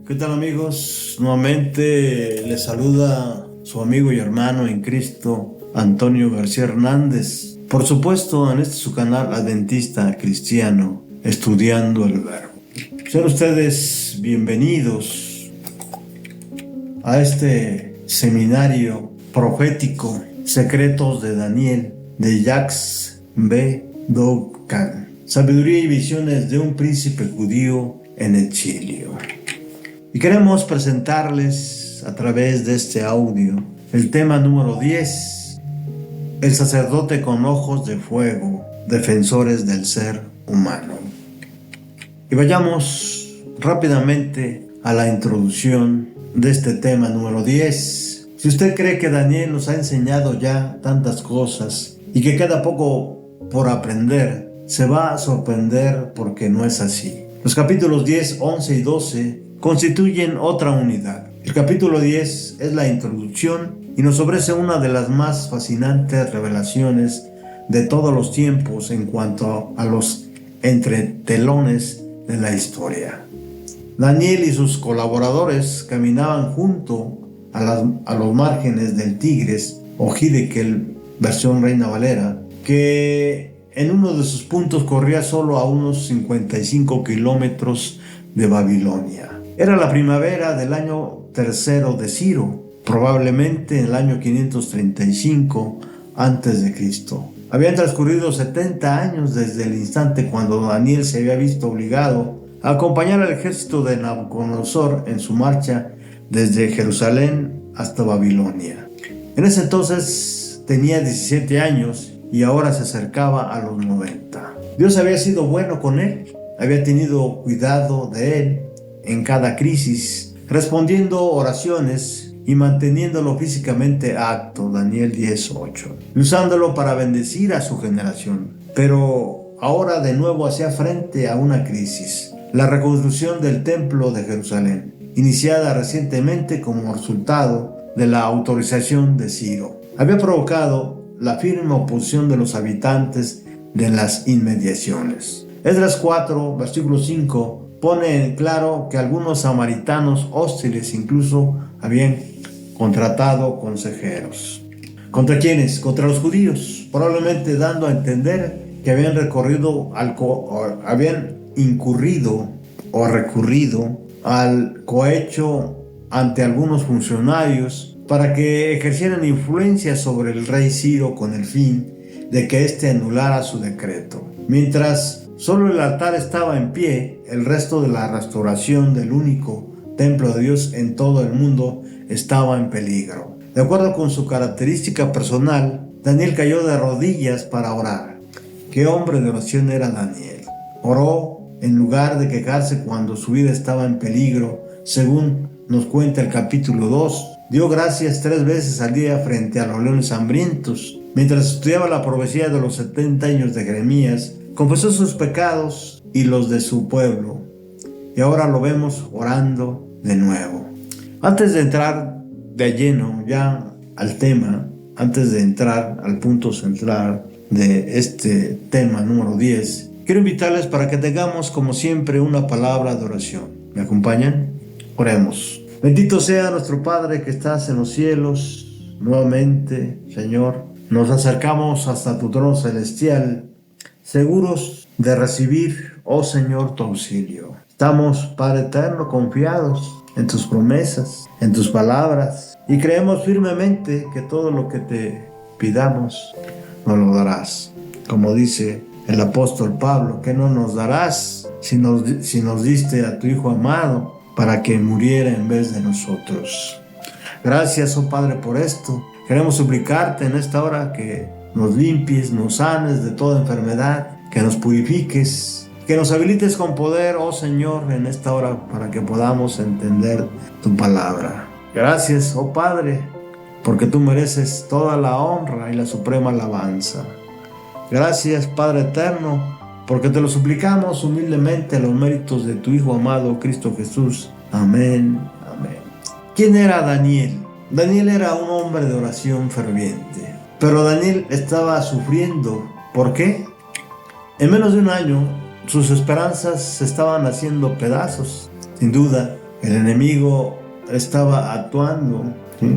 ¿Qué tal, amigos? Nuevamente les saluda su amigo y hermano en Cristo, Antonio García Hernández. Por supuesto, en este su canal Adventista Cristiano, estudiando el Verbo. Sean ustedes bienvenidos a este seminario profético, Secretos de Daniel, de Jacques B. Douglas. Sabiduría y visiones de un príncipe judío en exilio. Y queremos presentarles a través de este audio el tema número 10, el sacerdote con ojos de fuego, defensores del ser humano. Y vayamos rápidamente a la introducción de este tema número 10. Si usted cree que Daniel nos ha enseñado ya tantas cosas y que queda poco por aprender, se va a sorprender porque no es así. Los capítulos 10, 11 y 12 constituyen otra unidad. El capítulo 10 es la introducción y nos ofrece una de las más fascinantes revelaciones de todos los tiempos en cuanto a los entretelones de la historia. Daniel y sus colaboradores caminaban junto a los márgenes del Tigris o Hiddekel, versión Reina Valera, que en uno de sus puntos corría solo a unos 55 kilómetros de Babilonia. Era la primavera del año tercero de Ciro, probablemente en el año 535 a.C. Habían transcurrido 70 años desde el instante cuando Daniel se había visto obligado a acompañar al ejército de Nabucodonosor en su marcha desde Jerusalén hasta Babilonia. En ese entonces tenía 17 años y ahora se acercaba a los 90. Dios había sido bueno con él, había tenido cuidado de él en cada crisis, respondiendo oraciones y manteniéndolo físicamente acto, Daniel 10:8, y usándolo para bendecir a su generación. Pero ahora de nuevo hacía frente a una crisis, la reconstrucción del templo de Jerusalén, iniciada recientemente como resultado de la autorización de Ciro. Había provocado la firme oposición de los habitantes de las inmediaciones. Esdras 4, versículo 5, pone en claro que algunos samaritanos hostiles incluso habían contratado consejeros. ¿Contra quiénes? Contra los judíos, probablemente dando a entender que habían incurrido o recurrido al cohecho ante algunos funcionarios para que ejercieran influencia sobre el rey Ciro con el fin de que éste anulara su decreto. Mientras solo el altar estaba en pie, el resto de la restauración del único templo de Dios en todo el mundo estaba en peligro. De acuerdo con su característica personal, Daniel cayó de rodillas para orar. ¿Qué hombre de oración era Daniel? Oró en lugar de quejarse cuando su vida estaba en peligro, según nos cuenta el capítulo 2. Dio gracias 3 veces al día frente a los leones hambrientos. Mientras estudiaba la profecía de los 70 años de Jeremías, confesó sus pecados y los de su pueblo. Y ahora lo vemos orando de nuevo. Antes de entrar de lleno ya al tema, antes de entrar al punto central de este tema número 10, quiero invitarles para que tengamos como siempre una palabra de oración. ¿Me acompañan? Oremos. Bendito sea nuestro Padre que estás en los cielos. Nuevamente, Señor, nos acercamos hasta tu trono celestial, seguros de recibir, oh Señor, tu auxilio. Estamos, Padre eterno, confiados en tus promesas, en tus palabras, y creemos firmemente que todo lo que te pidamos nos lo darás. Como dice el apóstol Pablo, que no nos darás si nos diste a tu Hijo amado para que muriera en vez de nosotros. Gracias, oh Padre, por esto. Queremos suplicarte en esta hora que nos limpies, nos sanes de toda enfermedad, que nos purifiques, que nos habilites con poder, oh Señor, en esta hora para que podamos entender tu palabra. Gracias, oh Padre, porque tú mereces toda la honra y la suprema alabanza. Gracias, Padre eterno, porque te lo suplicamos humildemente a los méritos de tu Hijo amado, Cristo Jesús. Amén, amén. ¿Quién era Daniel? Daniel era un hombre de oración ferviente, pero Daniel estaba sufriendo. ¿Por qué? En menos de un año, sus esperanzas se estaban haciendo pedazos. Sin duda, El enemigo estaba actuando, ¿sí?,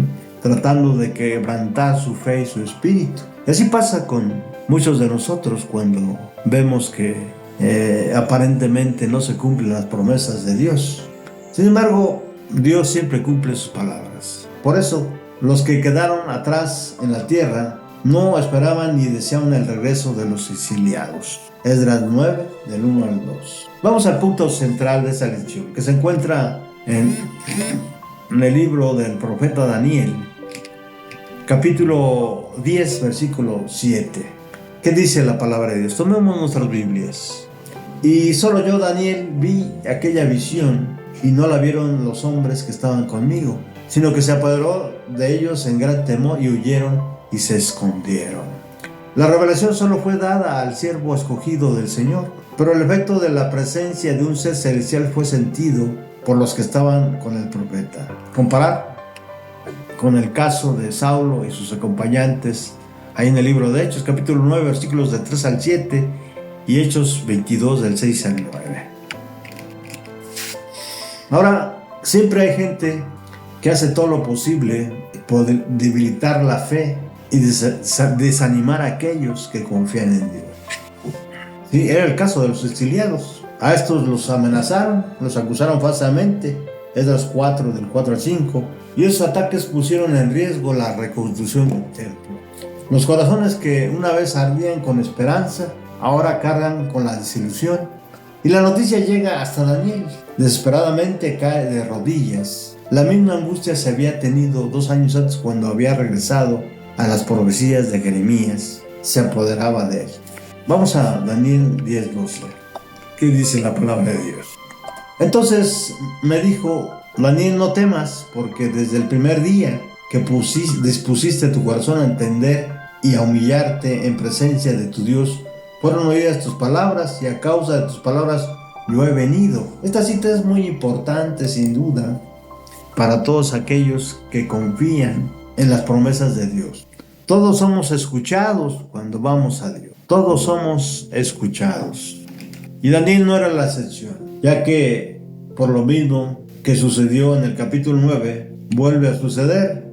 tratando de quebrantar su fe y su espíritu. Y así pasa con muchos de nosotros cuando vemos que aparentemente no se cumplen las promesas de Dios. Sin embargo, Dios siempre cumple sus palabras. Por eso, los que quedaron atrás en la tierra no esperaban ni deseaban el regreso de los exiliados. Esdras 9, del 1 al 2. Vamos al punto central de esta lección, que se encuentra en el libro del profeta Daniel, capítulo 10, versículo 7. ¿Qué dice la palabra de Dios? Tomemos nuestras Biblias. Y solo yo, Daniel, vi aquella visión, y no la vieron los hombres que estaban conmigo, sino que se apoderó de ellos en gran temor y huyeron y se escondieron. La revelación solo fue dada al siervo escogido del Señor, pero el efecto de la presencia de un ser celestial fue sentido por los que estaban con el profeta. Comparar con el caso de Saulo y sus acompañantes ahí en el libro de Hechos, capítulo 9, versículos de 3 al 7 y Hechos 22, del 6 al 9. Ahora, siempre hay gente que hace todo lo posible por debilitar la fe y desanimar a aquellos que confían en Dios. Sí, era el caso de los exiliados. A estos los amenazaron, los acusaron falsamente, Esdras 4, del 4 al 5, y esos ataques pusieron en riesgo la reconstrucción del templo. Los corazones que una vez ardían con esperanza, ahora cargan con la desilusión. Y la noticia llega hasta Daniel. Desesperadamente cae de rodillas. La misma angustia se había tenido 2 años antes cuando había regresado a las profecías de Jeremías. Se apoderaba de él. Vamos a Daniel 10:12. ¿Qué dice la palabra de Dios? Entonces me dijo: Daniel, no temas, porque desde el primer día que dispusiste tu corazón a entender y a humillarte en presencia de tu Dios, fueron oídas tus palabras, y a causa de tus palabras yo he venido. Esta cita es muy importante, sin duda, para todos aquellos que confían en las promesas de Dios. Todos somos escuchados cuando vamos a Dios. Todos somos escuchados. Y Daniel no era la excepción, ya que por lo mismo que sucedió en el capítulo 9, vuelve a suceder.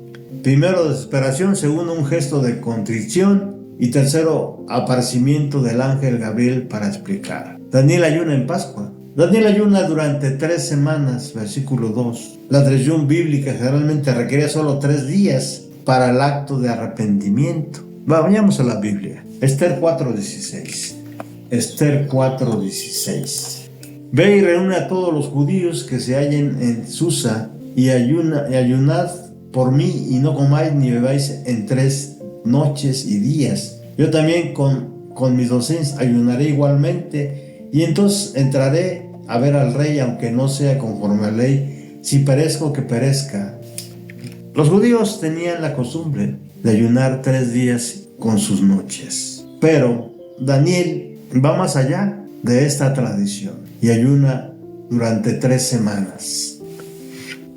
Primero, desesperación; segundo, un gesto de contrición; y tercero, aparecimiento del ángel Gabriel para explicar. Daniel ayuna en Pascua. Daniel ayuna durante 3 semanas, versículo 2. La tradición bíblica generalmente requería solo 3 días para el acto de arrepentimiento. Vayamos a la Biblia. Esther 4:16. Esther 4:16. Ve y reúne a todos los judíos que se hallen en Susa y ayunad por mí, y no comáis ni bebáis en 3 noches y días. Yo también con mis docentes ayunaré igualmente, y entonces entraré a ver al rey, aunque no sea conforme a la ley. Si perezco, que perezca. Los judíos tenían la costumbre de ayunar 3 días con sus noches, pero Daniel va más allá de esta tradición y ayuna durante 3 semanas.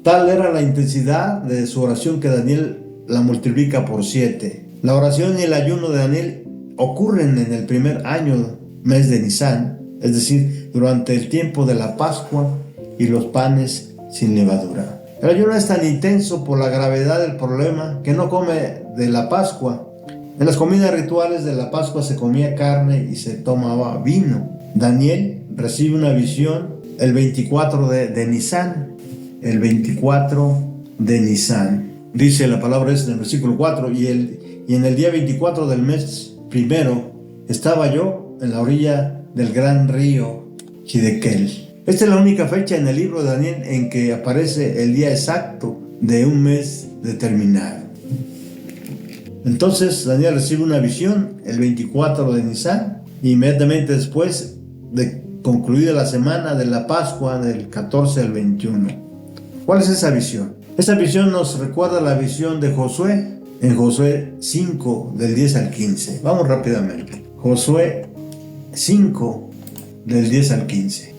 Tal era la intensidad de su oración que Daniel la multiplica por 7. La oración y el ayuno de Daniel ocurren en el primer año, mes de Nisán, es decir, durante el tiempo de la Pascua y los panes sin levadura. El ayuno es tan intenso por la gravedad del problema que no come de la Pascua. En las comidas rituales de la Pascua se comía carne y se tomaba vino. Daniel recibe una visión el 24 de Nisán. El 24 de Nisán. Dice la palabra en el versículo 4, y en el día 24 del mes primero estaba yo en la orilla del gran río Hiddekel. Esta es la única fecha en el libro de Daniel en que aparece el día exacto de un mes determinado. Entonces Daniel recibe una visión el 24 de Nisán, inmediatamente después de concluida la semana de la Pascua, del 14 al 21. ¿Cuál es esa visión? Esta visión nos recuerda la visión de Josué en Josué 5, del 10 al 15. Vamos rápidamente. Josué 5, del 10 al 15.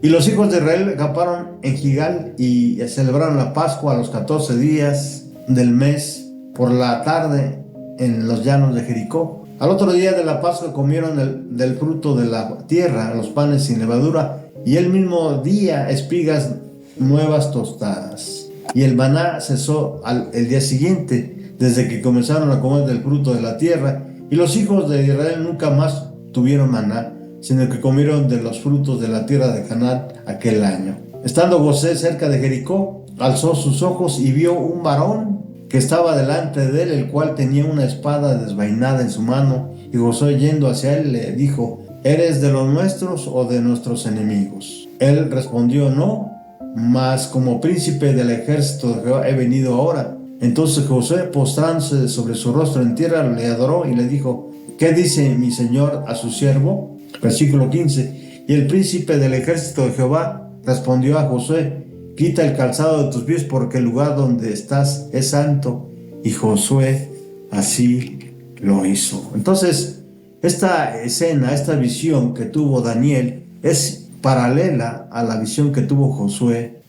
Y los hijos de Israel acamparon en Gilgal y celebraron la Pascua a los 14 días del mes por la tarde en los llanos de Jericó. Al otro día de la Pascua comieron del fruto de la tierra, los panes sin levadura, y el mismo día espigas nuevas tostadas. Y el maná cesó el día siguiente, desde que comenzaron a comer del fruto de la tierra, y los hijos de Israel nunca más tuvieron maná, sino que comieron de los frutos de la tierra de Canaán aquel año. Estando José cerca de Jericó, alzó sus ojos y vio un varón que estaba delante de él, el cual tenía una espada desvainada en su mano, y José, yendo hacia él, le dijo: ¿Eres de los nuestros o de nuestros enemigos? Él respondió: no, mas como príncipe del ejército de Jehová he venido ahora. Entonces José, postrándose sobre su rostro en tierra, le adoró y le dijo: ¿qué dice mi señor a su siervo? Versículo 15. Y el príncipe del ejército de Jehová respondió a Josué: quita el calzado de tus pies, porque el lugar donde estás es santo. Y Josué así lo hizo. Entonces, esta escena, esta visión que tuvo Daniel es paralela a la visión que tuvo Josué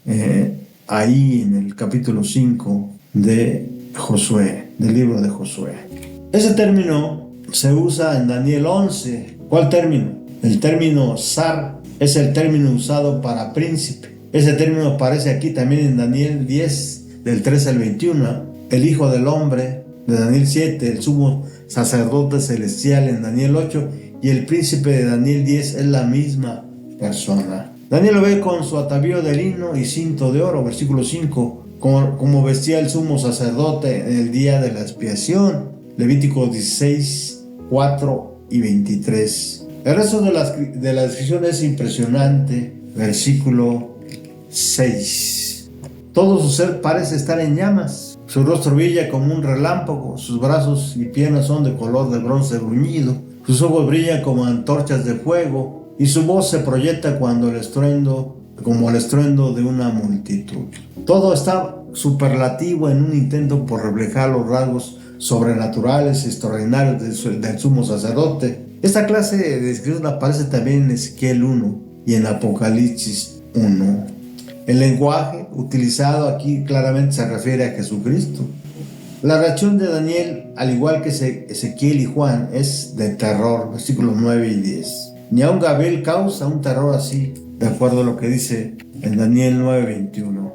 ahí en el capítulo 5 de Josué, del libro de Josué. Ese término se usa en Daniel 11. ¿Cuál término? El término zar es el término usado para príncipe. Ese término aparece aquí también en Daniel 10, del 13 al 21. El Hijo del Hombre, de Daniel 7, el sumo sacerdote celestial en Daniel 8, y el príncipe de Daniel 10 es la misma persona. Daniel lo ve con su atavío de lino y cinto de oro, versículo 5, como vestía el sumo sacerdote en el día de la expiación, Levítico 16, 4 y 23. El resto de la descripción es impresionante. Versículo 6. Todo su ser parece estar en llamas. Su rostro brilla como un relámpago. Sus brazos y piernas son de color de bronce bruñido. Sus ojos brillan como antorchas de fuego. Y su voz se proyecta como el estruendo de una multitud. Todo está superlativo en un intento por reflejar los rasgos sobrenaturales y extraordinarios del sumo sacerdote. Esta clase de descripción aparece también en Ezequiel 1 y en Apocalipsis 1. El lenguaje utilizado aquí claramente se refiere a Jesucristo. La reacción de Daniel, al igual que Ezequiel y Juan, es de terror, versículos 9 y 10. Ni aun Gabriel causa un terror así, de acuerdo a lo que dice en Daniel 9:21.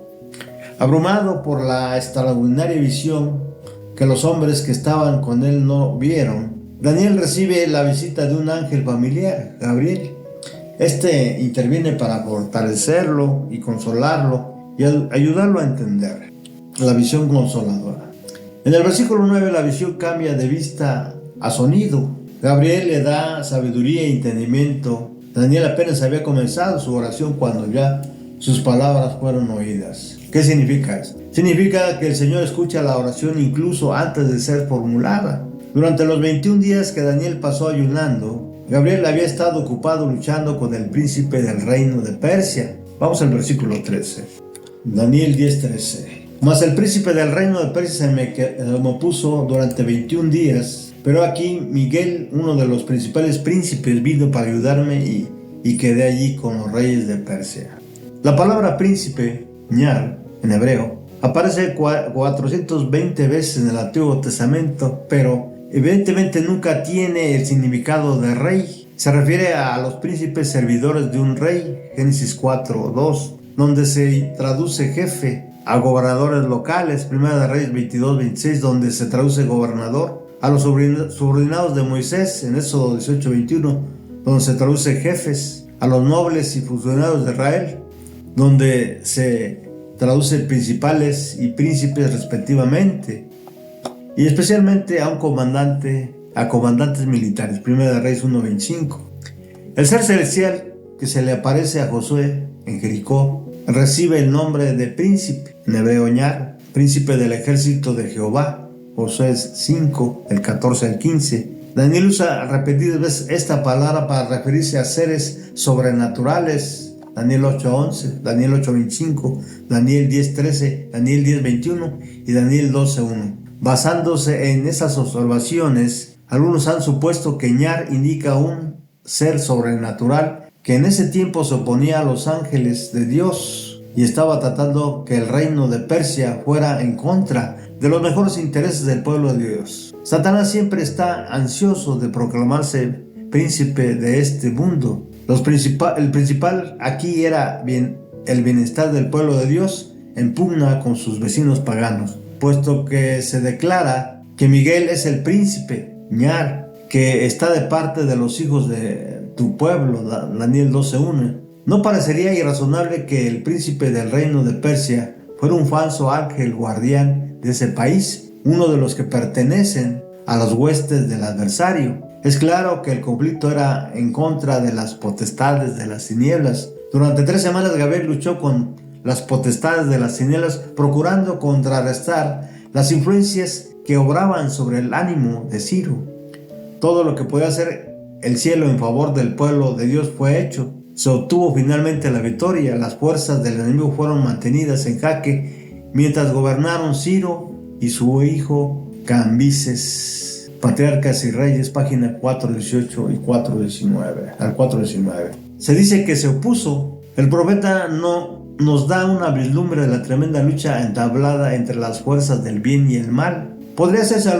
Abrumado por la extraordinaria visión que los hombres que estaban con él no vieron, Daniel recibe la visita de un ángel familiar, Gabriel. Este interviene para fortalecerlo y consolarlo y ayudarlo a entender la visión consoladora. En el versículo 9 la visión cambia de vista a sonido. Gabriel le da sabiduría e entendimiento. Daniel apenas había comenzado su oración cuando ya sus palabras fueron oídas. ¿Qué significa eso? Significa que el Señor escucha la oración incluso antes de ser formulada. Durante los 21 días que Daniel pasó ayunando, Gabriel había estado ocupado luchando con el príncipe del reino de Persia. Vamos al versículo 13. Daniel 10:13. Mas el príncipe del reino de Persia se me opuso durante 21 días. Pero aquí Miguel, uno de los principales príncipes, vino para ayudarme y quedé allí con los reyes de Persia. La palabra príncipe, ñar, en hebreo, aparece 420 veces en el Antiguo Testamento, pero evidentemente nunca tiene el significado de rey. Se refiere a los príncipes servidores de un rey, Génesis 4:2, donde se traduce jefe, a gobernadores locales, Primera de Reyes 22:26, donde se traduce gobernador, a los subordinados de Moisés, en Éxodo 18:21, donde se traduce jefes, a los nobles y funcionarios de Israel, donde se traduce principales y príncipes respectivamente, y especialmente a comandantes militares, Primera de Reyes 1:25. El ser celestial que se le aparece a Josué en Jericó recibe el nombre de príncipe, en hebreo ñar, príncipe del ejército de Jehová, Josué 5, del 14 al 15. Daniel usa repetidas veces esta palabra para referirse a seres sobrenaturales, Daniel 8:11, Daniel 8:25, Daniel 10:13, Daniel 10:21 y Daniel 12:1. Basándose en esas observaciones, algunos han supuesto que ñar indica un ser sobrenatural que en ese tiempo se oponía a los ángeles de Dios y estaba tratando que el reino de Persia fuera en contra de los mejores intereses del pueblo de Dios. Satanás siempre está ansioso de proclamarse príncipe de este mundo. El principal aquí era bien el bienestar del pueblo de Dios en pugna con sus vecinos paganos, puesto que se declara que Miguel es el príncipe, ñar, que está de parte de los hijos de tu pueblo, Daniel 12:1. No parecería irrazonable que el príncipe del reino de Persia fuera un falso ángel guardián de ese país, uno de los que pertenecen a las huestes del adversario. Es claro que el conflicto era en contra de las potestades de las tinieblas. Durante 3 semanas Gabriel luchó con las potestades de las tinieblas, procurando contrarrestar las influencias que obraban sobre el ánimo de Ciro. Todo lo que podía hacer el cielo en favor del pueblo de Dios fue hecho. Se obtuvo finalmente la victoria. Las fuerzas del enemigo fueron mantenidas en jaque mientras gobernaron Ciro y su hijo Cambises. Patriarcas y Reyes, página 418 y 419 al 419. Se dice que se opuso. El profeta no nos da una vislumbre de la tremenda lucha entablada entre las fuerzas del bien y el mal. Podría hacerse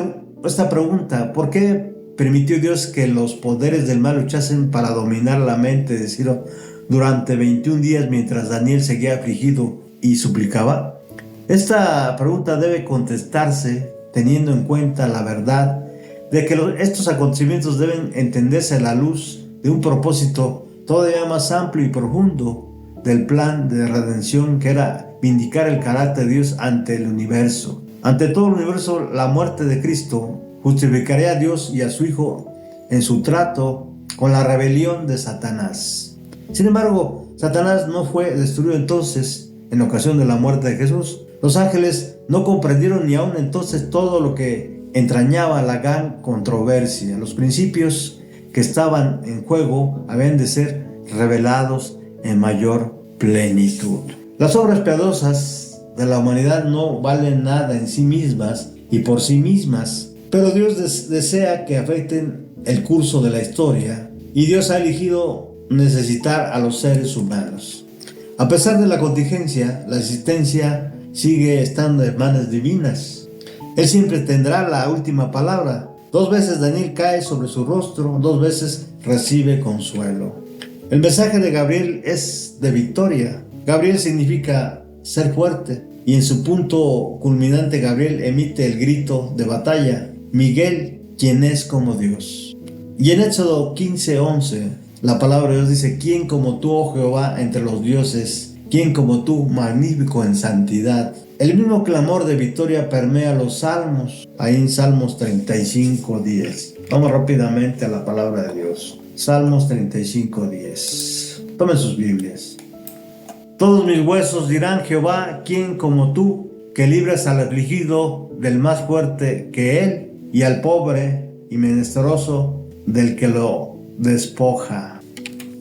esta pregunta: ¿por qué permitió Dios que los poderes del mal luchasen para dominar la mente de Ciro durante 21 días mientras Daniel seguía afligido y suplicaba? Esta pregunta debe contestarse teniendo en cuenta la verdad de que estos acontecimientos deben entenderse a la luz de un propósito todavía más amplio y profundo del plan de redención, que era vindicar el carácter de Dios ante el universo. Ante todo el universo, la muerte de Cristo justificaría a Dios y a su Hijo en su trato con la rebelión de Satanás. Sin embargo, Satanás no fue destruido entonces en ocasión de la muerte de Jesús. Los ángeles no comprendieron ni aún entonces todo lo que entrañaba la gran controversia. Los principios que estaban en juego habían de ser revelados en mayor plenitud. Las obras piadosas de la humanidad no valen nada en sí mismas y por sí mismas, pero Dios desea que afecten el curso de la historia, y Dios ha elegido necesitar a los seres humanos. A pesar de la contingencia, la existencia sigue estando en manos divinas. Él siempre tendrá la última palabra. 2 veces Daniel cae sobre su rostro, 2 veces recibe consuelo. El mensaje de Gabriel es de victoria. Gabriel significa ser fuerte, y en su punto culminante Gabriel emite el grito de batalla: Miguel, quien es como Dios. Y en Éxodo 15:11, la palabra de Dios dice: ¿Quién como tú, oh Jehová, entre los dioses? ¿Quién como tú, magnífico en santidad? El mismo clamor de victoria permea los salmos, ahí en Salmos 35:10. Vamos rápidamente a la palabra de Dios. Salmos 35:10. Tomen sus Biblias. Todos mis huesos dirán: Jehová, ¿quién como tú, que libras al afligido del más fuerte que él, y al pobre y menesteroso del que lo despoja?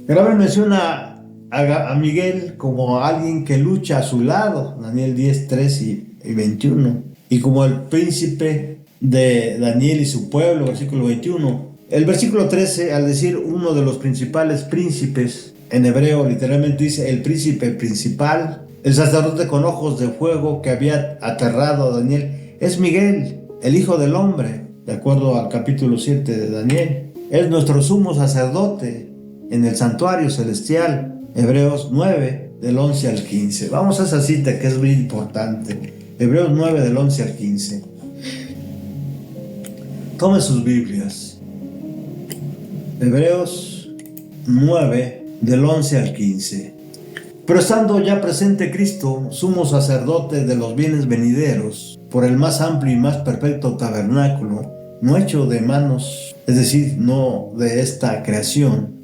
Gabriel menciona a Miguel como alguien que lucha a su lado, Daniel 10:3 y 21, y como el príncipe de Daniel y su pueblo, versículo 21. El versículo 13, al decir uno de los principales príncipes, en hebreo literalmente dice el príncipe principal, el sacerdote con ojos de fuego que había aterrado a Daniel, es Miguel, el hijo del hombre, de acuerdo al capítulo 7 de Daniel. Es nuestro sumo sacerdote en el santuario celestial, Hebreos 9, del 11 al 15. Vamos a esa cita que es muy importante. Hebreos 9, del 11 al 15. Tomen sus Biblias. Hebreos 9, del 11 al 15. Pero estando ya presente Cristo, sumo sacerdote de los bienes venideros, por el más amplio y más perfecto tabernáculo, no hecho de manos, es decir, no de esta creación,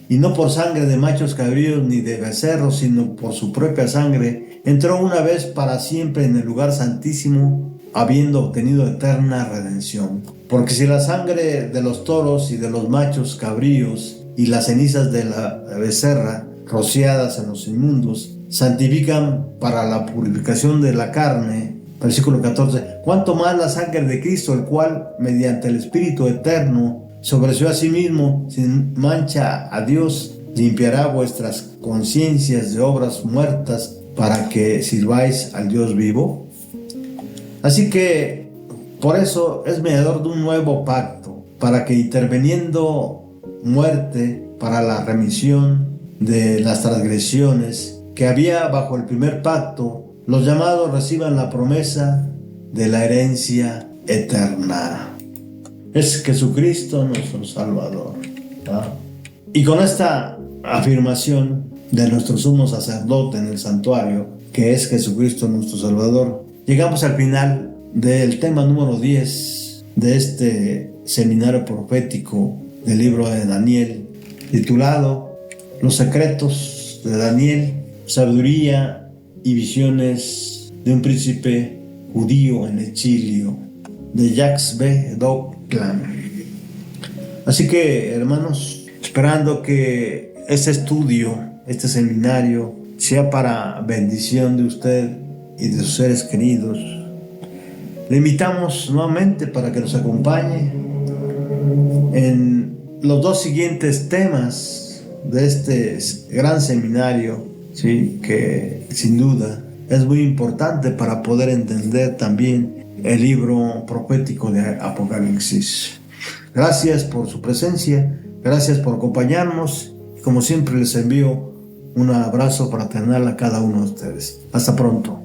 y no por sangre de machos cabríos ni de becerros, sino por su propia sangre, entró una vez para siempre en el lugar santísimo, habiendo obtenido eterna redención. Porque si la sangre de los toros y de los machos cabríos y las cenizas de la becerra, rociadas en los inmundos, santifican para la purificación de la carne, versículo 14, cuánto más la sangre de Cristo, el cual, mediante el Espíritu eterno, se ofreció a sí mismo sin mancha a Dios, limpiará vuestras conciencias de obras muertas para que sirváis al Dios vivo. Así que por eso es mediador de un nuevo pacto, para que interviniendo muerte para la remisión de las transgresiones, que había bajo el primer pacto, los llamados reciban la promesa de la herencia eterna. Es Jesucristo nuestro Salvador. ¿Ah? Y con esta afirmación de nuestro sumo sacerdote en el santuario, que es Jesucristo nuestro Salvador, llegamos al final del tema número 10 de este seminario profético del libro de Daniel, titulado Los secretos de Daniel, sabiduría y visiones de un príncipe judío en exilio, de Jacques B. Dockland. Así que, hermanos, esperando que este estudio, este seminario, sea para bendición de usted y de sus seres queridos, le invitamos nuevamente para que nos acompañe en los dos siguientes temas de este gran seminario, ¿sí? Que sin duda es muy importante para poder entender también el libro profético de Apocalipsis. Gracias por su presencia, gracias por acompañarnos. Como siempre les envío un abrazo fraternal a cada uno de ustedes. Hasta pronto.